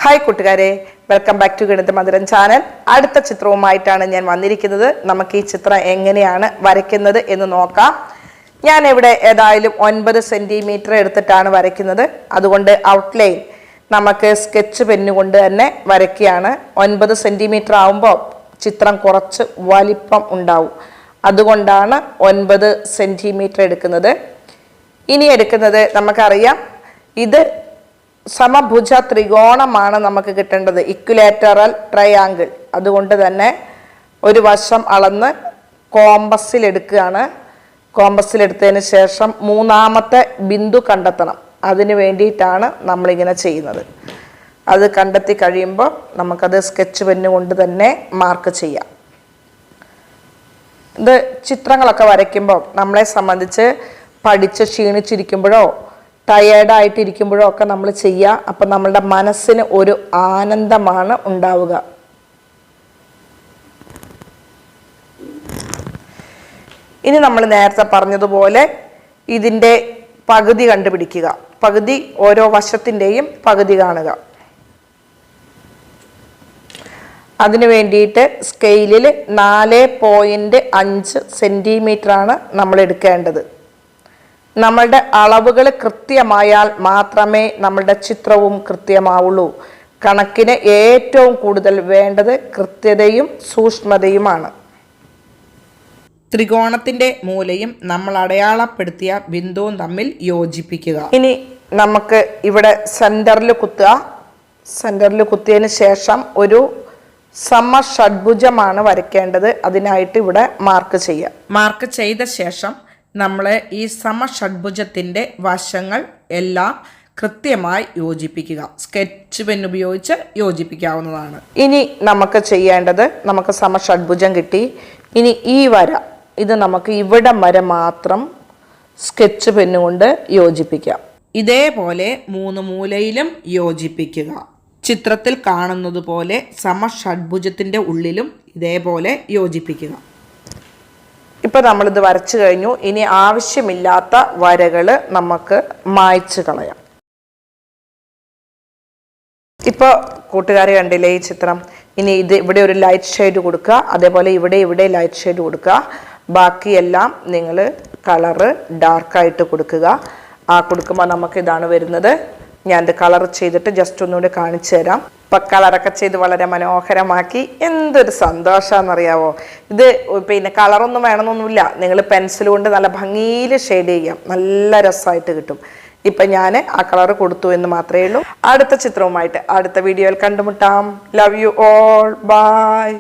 Hi കൂട്ടുകാരെ, welcome back to ഗണിത മധുരം ചാനൽ. അടുത്ത ചിത്രവുമായിട്ടാണ് ഞാൻ വന്നിരിക്കുന്നത്. നമുക്ക് ഈ ചിത്രം എങ്ങനെയാണ് വരയ്ക്കുന്നത് എന്ന് നോക്കാം. ഞാൻ ഇവിടെ ഏതായാലും 9 സെന്റിമീറ്റർ എടുത്തിട്ടാണ് വരയ്ക്കുന്നത്. അതുകൊണ്ട് ഔട്ട്ലൈൻ നമുക്ക് സ്കെച്ച് പെന്നുകൊണ്ട് തന്നെ വരയ്ക്കുകയാണ്. 9 സെന്റിമീറ്റർ ആവുമ്പോൾ ചിത്രം കുറച്ച് വലിപ്പം ഉണ്ടാവും. അതുകൊണ്ടാണ് 9 സെന്റിമീറ്റർ എടുക്കുന്നത്. ഇനി എടുക്കുന്നത് നമുക്കറിയാം, ഇത് സമഭുജ ത്രികോണമാണ് നമുക്ക് കിട്ടേണ്ടത്, ഇക്വിലേറ്ററൽ ട്രയാങ്കിൾ. അതുകൊണ്ട് തന്നെ ഒരു വശം അളന്ന് കോമ്പസിൽ എടുക്കുകയാണ്. കോമ്പസിൽ എടുത്തതിന് ശേഷം മൂന്നാമത്തെ ബിന്ദു കണ്ടെത്തണം. അതിന് വേണ്ടിയിട്ടാണ് നമ്മളിങ്ങനെ ചെയ്യുന്നത്. അത് കണ്ടെത്തി കഴിയുമ്പോൾ നമുക്കത് സ്കെച്ച് പെന്ന് കൊണ്ട് തന്നെ മാർക്ക് ചെയ്യാം. ഇത് ചിത്രങ്ങളൊക്കെ വരയ്ക്കുമ്പോൾ നമ്മളെ സംബന്ധിച്ച് പഠിച്ച് ക്ഷീണിച്ചിരിക്കുമ്പോഴോ ടയേർഡായിട്ടിരിക്കുമ്പോഴോ ഒക്കെ നമ്മൾ ചെയ്യുക. അപ്പം നമ്മളുടെ മനസ്സിന് ഒരു ആനന്ദമാണ് ഉണ്ടാവുക. ഇനി നമ്മൾ നേരത്തെ പറഞ്ഞതുപോലെ ഇതിൻ്റെ പകുതി കണ്ടുപിടിക്കുക. പകുതി, ഓരോ വശത്തിൻ്റെയും പകുതി കാണുക. അതിനു വേണ്ടിയിട്ട് സ്കെയിലിൽ 4.5 സെൻറ്റിമീറ്റർ ആണ് നമ്മൾ എടുക്കേണ്ടത്. നമ്മളുടെ അളവുകൾ കൃത്യമായാൽ മാത്രമേ നമ്മളുടെ ചിത്രവും കൃത്യമാവുള്ളൂ. കണക്കിന് ഏറ്റവും കൂടുതൽ വേണ്ടത് കൃത്യതയും സൂക്ഷ്മതയുമാണ്. ത്രികോണത്തിന്റെ മൂലയും നമ്മൾ അടയാളപ്പെടുത്തിയ ബിന്ദുവും തമ്മിൽ യോജിപ്പിക്കുക. ഇനി നമുക്ക് ഇവിടെ സെന്ററിൽ കുത്തുക. സെന്ററിൽ കുത്തിയതിന് ശേഷം ഒരു സമഷഡ്ഭുജമാണ് വരയ്ക്കേണ്ടത്. അതിനായിട്ട് ഇവിടെ മാർക്ക് ചെയ്യുക. മാർക്ക് ചെയ്ത ശേഷം നമ്മൾ ഈ സമഷഡ്ഭുജത്തിൻ്റെ വശങ്ങൾ എല്ലാം കൃത്യമായി യോജിപ്പിക്കുക. സ്കെച്ച് പെൻ ഉപയോഗിച്ച് യോജിപ്പിക്കാവുന്നതാണ്. ഇനി നമുക്ക് ചെയ്യേണ്ടത്, നമുക്ക് സമഷഡ്ഭുജം കിട്ടി. ഇനി ഈ വര, ഇത് നമുക്ക് ഇവിടം വരെ മാത്രം സ്കെച്ച് പെന്നുകൊണ്ട് യോജിപ്പിക്കാം. ഇതേപോലെ 3 മൂലയിലും യോജിപ്പിക്കുക. ചിത്രത്തിൽ കാണുന്നത് പോലെ സമഷഡ്ഭുജത്തിൻ്റെ ഉള്ളിലും ഇതേപോലെ യോജിപ്പിക്കുക. ഇപ്പം നമ്മളിത് വരച്ചു കഴിഞ്ഞു. ഇനി ആവശ്യമില്ലാത്ത വരകൾ നമുക്ക് മായ്ച്ചു കളയാം. ഇപ്പോൾ കൂട്ടുകാരെ കണ്ടില്ലേ ഈ ചിത്രം? ഇനി ഇത് ഇവിടെ ഒരു ലൈറ്റ് ഷെയ്ഡ് കൊടുക്കുക. അതേപോലെ ഇവിടെ ലൈറ്റ് ഷെയ്ഡ് കൊടുക്കുക. ബാക്കിയെല്ലാം നിങ്ങൾ കളറ് ഡാർക്കായിട്ട് കൊടുക്കുക. കൊടുക്കുമ്പോൾ നമുക്ക് ഇതാണ് വരുന്നത്. ഞാനിത് കളർ ചെയ്തിട്ട് ജസ്റ്റ് ഒന്നുകൂടി കാണിച്ചു തരാം. ഇപ്പം കളറൊക്കെ ചെയ്ത് വളരെ മനോഹരമാക്കി. എന്തൊരു സന്തോഷമാണെന്നറിയാവോ. ഇത് പിന്നെ കളറൊന്നും വേണമെന്നൊന്നുമില്ല. നിങ്ങൾ പെൻസിൽ കൊണ്ട് നല്ല ഭംഗിയിൽ ഷെയ്ഡ് ചെയ്യാം. നല്ല രസമായിട്ട് കിട്ടും. ഇപ്പം ഞാൻ ആ കളർ കൊടുത്തു എന്ന് മാത്രമേ ഉള്ളൂ. അടുത്ത ചിത്രവുമായിട്ട് അടുത്ത വീഡിയോയിൽ കണ്ടുമുട്ടാം. Love you all. ബൈ.